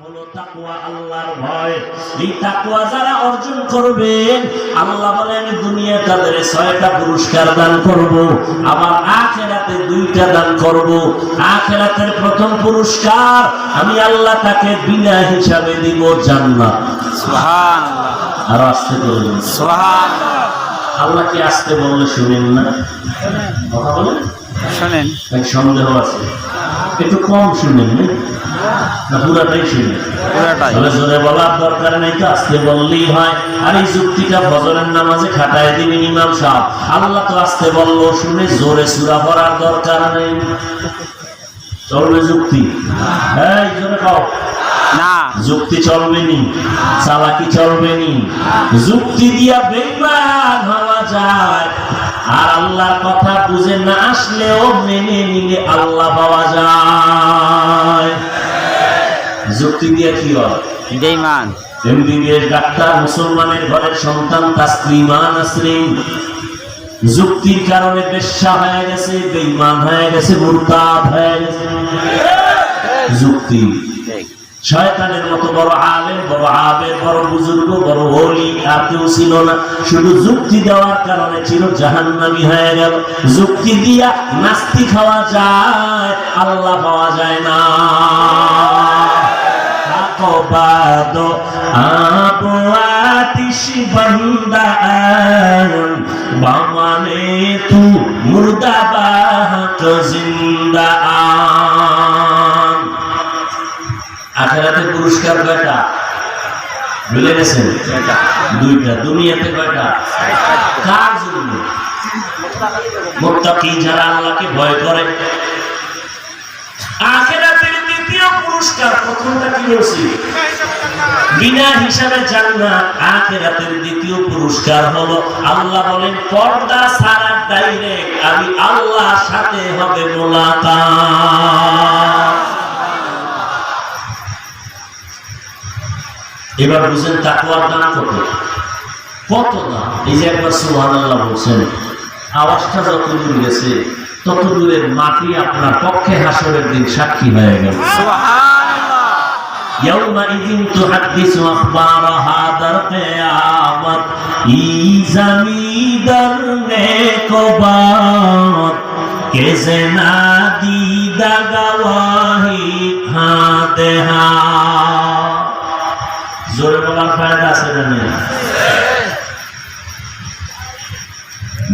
হলো তাকওয়া, আল্লাহর ভয়। এই তাকওয়া যারা অর্জন করবেন, আল্লাহ বলেন দুনিয়া তাদের 6টা পুরস্কার দান করব, আবার আখিরাতে 2টা দান করব। আখিরাতের প্রথম পুরস্কার আমি আল্লাহ তাকে বিনা হিসাবে দিব জান্নাত। সুবহানাল্লাহ। আর আসতে বলবেন সুবহানাল্লাহ। আল্লাহ কি আসতে বললে শুনেন না? কথা বলেন, শুনেন। সন্দেহ আছে, একটু কম শুনেন না পুরাটাই শুনেন? পুরাটাই। জোরে বলার দরকার নেই তো, আসতে বললেই হয়। আর এই যুক্তিটা ফজরের নামাজে খাটায় দিবেন ইমাম সাহেব, আল্লাহ তো আসতে বললো শুনে জোরে সূরা পড়ার দরকার নেই। চলবে যুক্তি? এই জোরে কও না। যুক্তি চলবে নি, চালাকি চলবে নি। যুক্তি দিয়া বেঈমান হওয়া যায়, আর আল্লাহর কথা বুঝে না আসলেও মেনে নিলে আল্লাহ পাওয়া যায়। যুক্তি দিয়ে কি হয়? বেঈমান। এমবিবিএস ডাক্তার, মুসলমানের ঘরের সন্তান তাসলিমা নাসরিন যুক্তির কারণে বেশ্যা হয়ে গেছে, বেঈমান হয়ে গেছে, মুরতাদ হয়ে গেছে। যুক্তি শয়তানের মতো বড় আলেম, বড় আবেদ, বড় বুজুর্গ, বড় ওলি আর কেউ ছিল না। শুধু যুক্তি দেওয়ার কারণে ছিল জাহান্নামী হয়ে গেল। যুক্তি দিয়া নাস্তিক হওয়া যায়, আল্লাহ পাওয়া যায় না। আকবাদো আবু আতিশ বান্দা বামানে তু মুর্দাবাদ জিন্দা। আখিরাতে পুরস্কার কয়টা ভুলে গেছেন? 2টা। দুনিয়াতে কয়টা? কার জন্য? মুত্তাকি, যারা আল্লাহকে ভয় করে। আখিরাতের দ্বিতীয় পুরস্কার, প্রথমটা কি বলছি? বিনা হিসাবে জান্নাত। আখিরাতের দ্বিতীয় পুরস্কার হলো আল্লাহ বলেন পর্দা ছাড়া ডাইরেক্ট আমি আল্লাহর সাথে হবে মোলাকাত। এবার বুঝেন তাকওয়ার দাম কত? কত দাম? এই যে একবার সুবহানাল্লাহ বলছেন, আওয়াজটা যত দূর গেছে তত দূরের মাটি আপনার পক্ষে হাসরের দিন সাক্ষী হয়ে গেল। সুবহানাল্লাহ। ইয়াউমাইযিন তুহাদ্দিসু আখবারাহা দার কিয়ামত ই জামিদার নেকবাত কেসে না দিদা গওয়াহি হাদেহা। জোরে বলার ফায়দা আছে না নেই?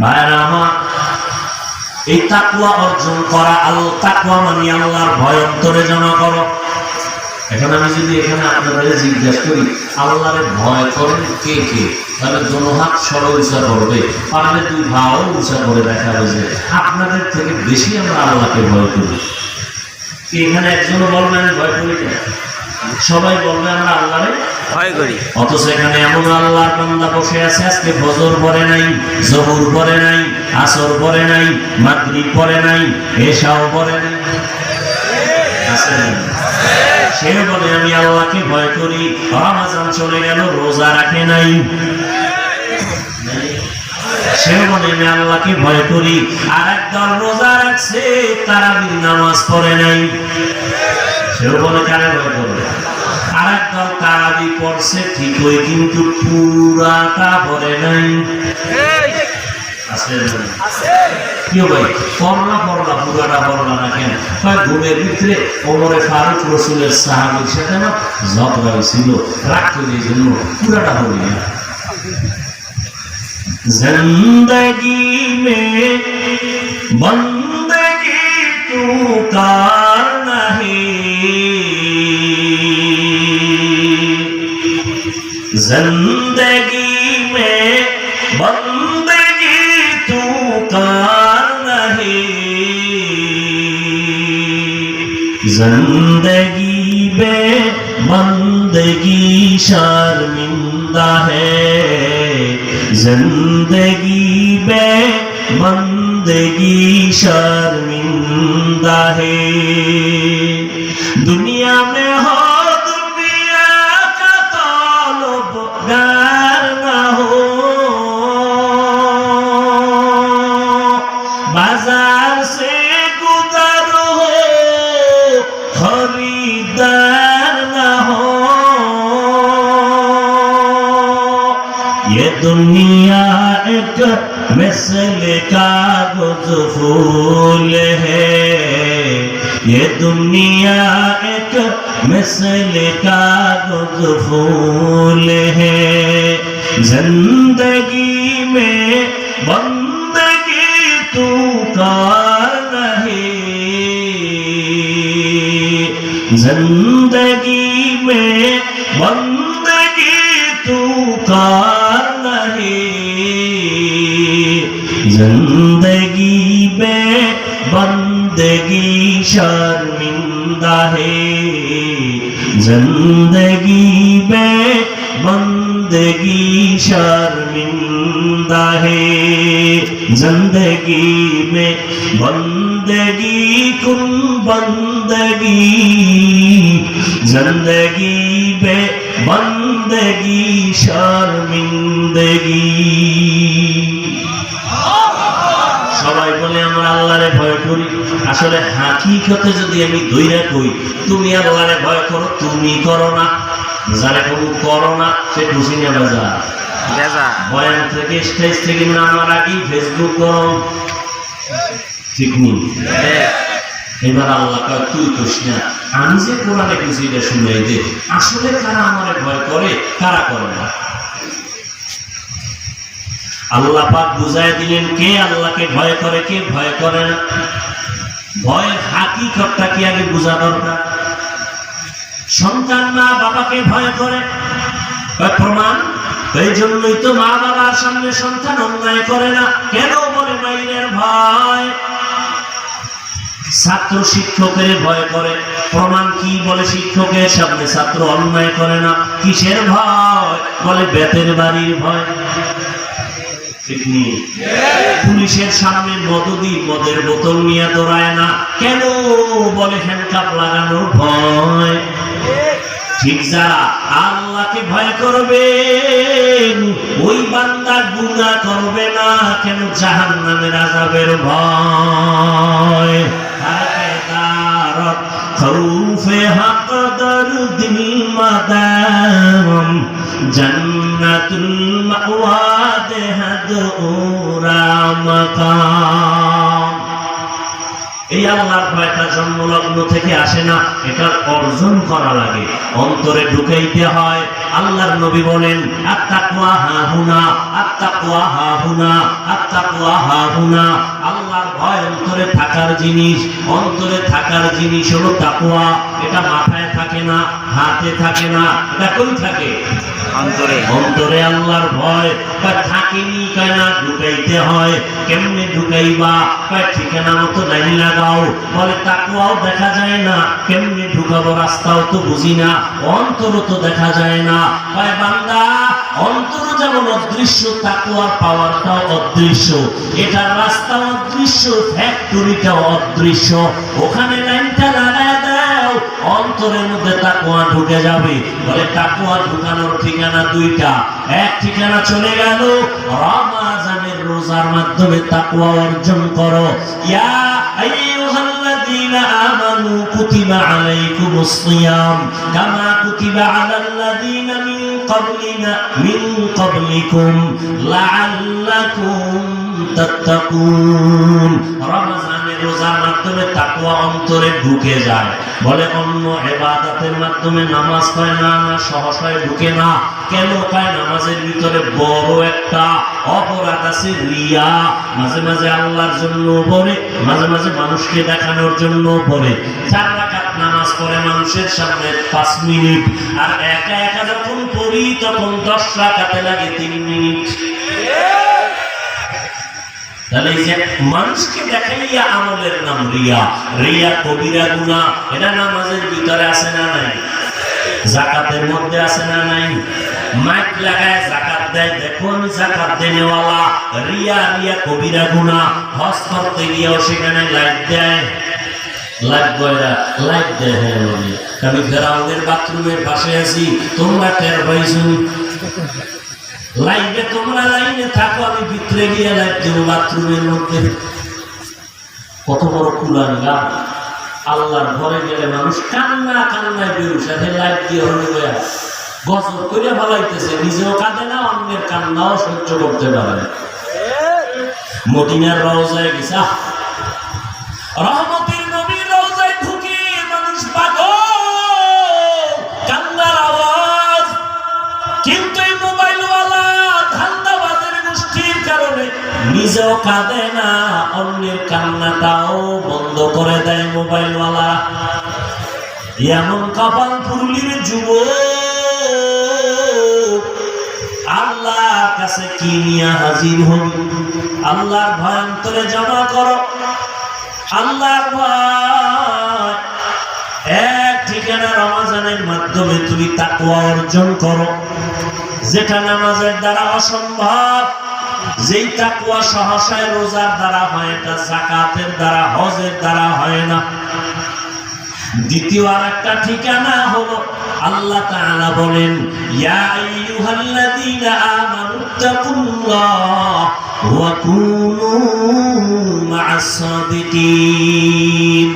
ভাইরা আমার, এই তাকওয়া অর্জন করা, তাকওয়া মানে আল্লাহর ভয় অন্তরে জমা করো। এখন আমি যদি এখানে আপনাদের জিজ্ঞাসা করি আল্লাহরে ভয় করেন কে কে, তাহলে দোনো হাত সরো উঁচা করবে, পারলে 2 ভাও উঁচা করে দেখাবে যে আপনাদের থেকে বেশি আমরা আল্লাহকে ভয় করি। এখানে একজনও বলবে আমি ভয় করি না, সবাই বলবে আমরা আল্লাহরে ভয় করি। অথচ এখানে এমন আল্লাহর বান্দা বসে আছে আজকে ফজর পড়ে নাই, জোহর পড়ে নাই, আসর পড়ে নাই, মাগরিব পড়ে নাই, এশাও পড়ে নাই। আছে না? সে বলে আমি আল্লাহকে ভয় করি, রমজান চলে গেল রোজা রাখে নাই। সে বলে আমি আল্লাহকে ভয় করি, আর একদল রোজা রাখছে তারাবির নামাজ পড়ে নাই। সেও বলে কারে ভয় করবে। আর একদল তারাবি পড়ছে ঠিকই কিন্তু পুরাটা পড়ে নাই। আছে কেউ ভাই পড়লা পুরাটা পড়লা না কেন? ঘুমের ভিতরে ওমরে ফারুক রসুলের সাহাবীর সাথে না ঝগড়া হয়েছিল, রাগ করে এই জন্য পুরাটা পড়ি না। জিন্দগি মে বন্দগি তু কার নাহি, जिंदगी में बंदगी तू कार नहीं, जिंदगी में बंदगी शर्मिंदा है, जिंदगी में बंदगी शर्मिंदा है। दुनिया में हो ना हो, बाजार से गुजर हो, खरीदार ना हो। दुनिया एक मिसल कागज फूल है, ये दुनिया एक मिसल कागज फूल है। जिंदगी में बंदगी तू का जिंदगी में बंदगी तू का नहीं, जिंदगी में बंदगी शर्मिंदा है, जिंदगी में बंदगी शर्मिंदा है। जिंदगी में बंदगी कुन बंदगी, जिंदगी में बंदगी शर्मिंदगी। সবাই বলে আমরা আল্লাহরে ভয় করি, আসলে হাকিকতে যদি আমি দইরা কই তুমি আল্লাহরে ভয় করো, তুমি করো না, যারা কোনো করো না সে খুশি নিয়ে বাজার বয়ান থেকে স্টেজ থেকে নামার আগেই ফেসবুক করো, ঠিক নেই। এবার আল্লাহ কয় তুই কইস না, আমি যে কোরআনে কিছু এটা শুনাই দে, আসলে কারা আমারে ভয় করে কারা করে না। আল্লাহ পাক বুঝায় দিলেন কে আল্লাহকে ভয় করে কে ভয় করে না। ভয়ের হাকিকতটা কি আগে বোঝা দরকার। সন্তান মা বাবাকে ভয় করে, প্রমাণ এই জন্যই তো মা বাবার সামনে সন্তান অন্যায় করে না। কেন বলে মাইনের ভয়। ছাত্র শিক্ষকের ভয় করে, প্রমাণ কি বলে শিক্ষকের সামনে ছাত্র অন্যায় করে না। কিসের ভয় বলে বেতের বাড়ির ভয়। পুলিশের সামনে মদদি মদের বোতল নিয়ে দৌড়ায় না, কেন বলে হ্যান্ডকাপ লাগানোর ভয়। ঠিক যারা আল্লাহকে ভয় করবে ওই বান্দা গুনাহ করবে না, কেন জাহান্নামের আযাবের ভয়। খৌফে হক দরদিল মাদাম জান্নাতুল মাওয়া দেহদুরা মাকাম। এই আল্লাহর ভয়টা জন্মলগ্ন থেকে আসে না, এটার অর্জন করা লাগে, অন্তরে ঢুকাইতে হয়। আল্লাহর নবী বলেন আত্তাকওয়া হাহুনা, আত্তাকওয়া হাহুনা, আত্তাকওয়া হাহুনা। আল্লাহর ভয় অন্তরে থাকার জিনিস, অন্তরে থাকার জিনিস হলো তাকওয়া। এটা মাথায় থাকে না, হাতে থাকে না, এটা কই থাকে? অন্তরে। অন্তরে আল্লাহর ভয় থাকেনি কেনা ঢুকাইতে হয়। কেমনে ঢুকাইবা? ঠিকানা মতো লাইন লাগাও। বলে তাকওয়াও দেখা যায় না, কেমনে ঢুকাবো? রাস্তাও তো বুঝি না, অন্তর তো দেখা যায় না। বান্দা অন্তর যেমন অদৃশ্য, তাকওয়ার পাওয়ারটাও অদৃশ্য। এটার রাস্তা অদৃশ্য, ফ্যাক্টরিটাও অদৃশ্য। ওখানে লাইনটা লাগায় দাও, অন্তরের মধ্যে তাকওয়া ঢুকে যাবে। বলে তাকওয়া ঢুকানোর ঠিকানা দুইটা। এক ঠিকানা চলে গেল রমজানের রোজার মাধ্যমে তাকওয়া অর্জন করো। ইয়া আইয়ুহাল্লাযীনা আমানু কুতিবা আলাইকুমুস সিয়াম কামা কুতিবা আলাল্লাযীনা মিন ক্বাবলিকুম লাআল্লাকুম তাত্তাকুন। রমজানের রোজার মাধ্যমে তাকওয়া অন্তরে ঢুকে যায়। বলে অন্য ইবাদতের মাধ্যমে নামাজ পড়ে না, না সহসায় ঢুকে না। কেন? পায় নামাজের ভিতরে বড় একটা অপরাধ আছে, রিয়া। মাঝে মাঝে আল্লাহর জন্য পড়ে, মাঝে মাঝে মানুষকে দেখানোর জন্য পড়ে। 4 রাকাত নামাজ পড়ে মানুষের সামনে 5 মিনিট, আর একা একা যখন পড়ি তখন 10 রাকাতে লাগে 3 মিনিট। তাহলে এই যে মানুষকে দেখাইয়া আমলের নাম রিয়া। রিয়া কবিরা গুনাহ। এটা নামাজের ভিতরে আছে না নাই? যাকাতের মধ্যে আছে না নাই? মাইক লাগায় যাকাত দেয়, দেখো আমি যাকাত দেনেওয়ালা। রিয়া রিয়া কবিরা গুনাহ। হজ করতে গিয়েও সেখানে লাইট দেয়, লাইট বয়রা লাইট দেয়। হ্যাঁ আমি গ্রাউন্ডের বাথরুমের পাশে আছি, তোমরা টের পাইছো? লাইনে তোমরা লাইনে থাকো, আমি ভিতরে গিয়ে লাইট দেবো বাথরুমের মধ্যে। কত বড় কুলার গান। আল্লাহর ঘরে গেলে মানুষ কান্না কান্নায় বেরোস, লাইট দিয়ে হলে গজব করে ফেলাইতেছে, নিজেও কাঁদে না, অন্যের কান্নাও সহ্য করতে পারে না। মদিনার রওজায় গেছে, রহমতের নবীর রওজায় ঢুকে মানুষ পাগল, কান্নার আওয়াজ। কিন্তু এই মোবাইলওয়ালা ধান্দাবাজের গোষ্ঠীর কারণে নিজেও কাঁদে না, অন্যের কান্নাটাও বন্ধ করে দেয় মোবাইলওয়ালা। এমন কপাল পুরুলির যুবক আল্লাহর কাছে কি নিয়ে হাজির হন? আল্লাহর ভয় অন্তরে জমা করো, আল্লাহর ভয় এক ঠিকানা রমজানের মাধ্যমে তুমি তাকওয়া অর্জন করো, যেটা নামাজের দ্বারা অসম্ভব। যেই তাকওয়া সহসায় রোজার দ্বারা হয়, এটা যাকাতের দ্বারা, হজের দ্বারা হয় না। দ্বিতীয় আর একটা ঠিকানা হলো আল্লাহ তাআলা বলেন, ইয়া আইয়ুহাল্লাযীনা আমানুত্তাকুল্লাহ ওয়া কুনু মা'আস সাদিকিন।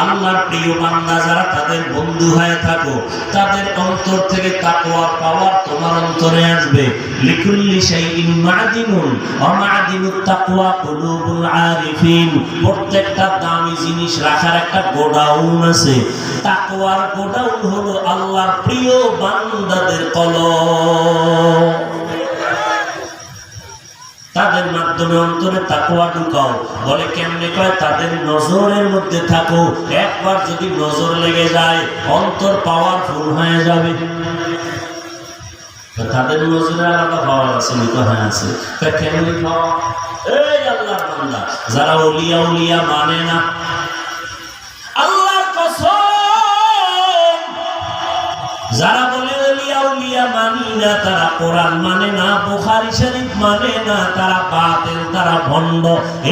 আল্লাহর প্রিয় বান্দা যারা, তাদের বন্ধু হয়ে থাকো, তাদের অন্তর থেকে তাকওয়ার পাওয়ার তোমার অন্তরে আসবে। লিকুল্লি শাইইন মা'দিনুন ওয়া মা'দিনুত তাকওয়া কুলুবুল আরিফিন। প্রত্যেকটা দামি জিনিস রাখার একটা গোডাউন আছে। তাকওয়ার গোডাউন হলো আল্লাহর প্রিয় বান্দাদের কলব। তাদের মাধ্যমে অন্তরে তাকওয়া ঢুকাও। বলে কেমনে? কয় তাদের নজরের মধ্যে থাকো। একবার যদি নজর লেগে যায়, অন্তর পাওয়ারফুল হয়ে যাবে। তাদের নজরে আলাদা পাওয়ার আছে, তো হ্যাঁ আছে। কেমনি পাওয়া? এই আল্লাহর বান্দা যারা ওলিয়া উলিয়া মানে না, আল্লাহর কসম, যারা বলে ওলিয়া উলিয়া মানি না, তারা কোরআন মানে না, বুখারী শরীফ মানে না, তারা বাতিল, তারা ভণ্ড।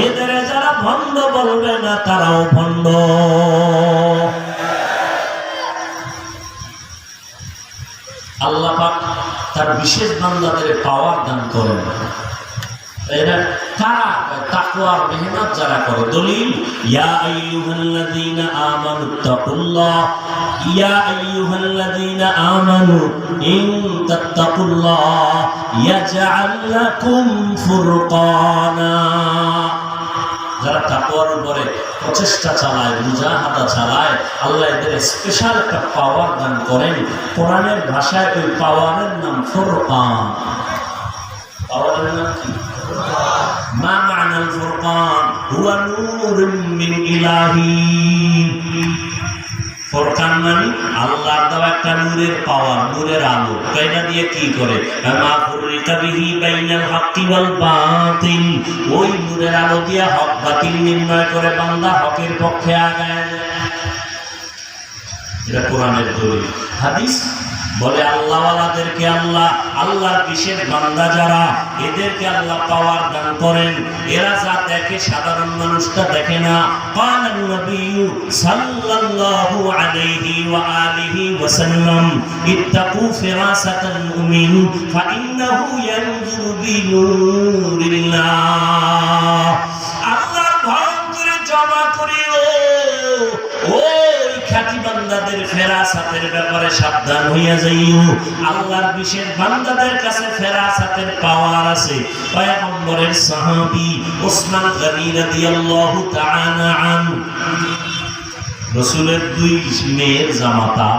এদের যারা ভণ্ড বলবে না, তারাও ভণ্ড। আল্লাহ পাক তার বিশেষ বান্দাদের পাওয়ার দান করেন। এরা কারা? তাকওয়ার মেহনত যারা করে। দলিল, ইয়া আইয়ুহাল্লাযীনা আমানুত্তাকুল্লাহ, ইয়া আইয়ুহাল্লাযীনা আমানু ইন তাত্তাকুল্লাহ ইয়াজআল লাকুম ফুরকানা। যারা তাকওয়ার উপরে প্রচেষ্টা চালায়, মুজাহাদা চালায়, আল্লাহ এদের স্পেশাল একটা পাওয়ার দান করেন। কোরআনের ভাষায় ওই পাওয়ারের নাম ফুরকান। পাওয়ারের নাম কি? মা মা'নাল ফুরকান? হুয়া নূরুম মিন ইলাহি। ফুরকান মানে আল্লাহর দেওয়া একটা নূরের পাওয়ার, নূরের আলো। এটা দিয়ে কি করে? মা ফুররিকা বিহি বাইনাল হাক্কি ওয়াল বাতিল। ওই নূরের আলো দিয়ে হক বাতিল নির্ণয় করে বান্দা হকের পক্ষে আগায় যায়। এটা কোরআনের দলিল। হাদিস বলে আল্লাহওয়ালাদেরকে আল্লাহ, আল্লাহর বিশেষ বান্দা যারা, এদেরকে আল্লাহ পাওয়ার দান করেন। এরা যা দেখে সাধারণ মানুষটা দেখে না। কালান নবিয়্যু সাল্লাল্লাহু আলাইহি ওয়া আলিহি ওয়া সাল্লাম, ইত্তাকু ফিরাসাতাল মুমিন ফাইন্নাহু ইয়ানজুরু বিনুরিল্লাহ। আল্লাহর ভয় করে জমা করিও। খাঁটি বান্দাদের ফেরাসাতের ব্যাপারে সাবধান হইয়া যাইও। আল্লাহর বিশেষ বান্দাদের কাছে ফেরাসাতের পাওয়ার আছে। পয়গম্বরের সাহাবী ওসমান গনি রাদিয়াল্লাহু তাআলা আনহু, রাসূলের দুই মেয়ের জামাতা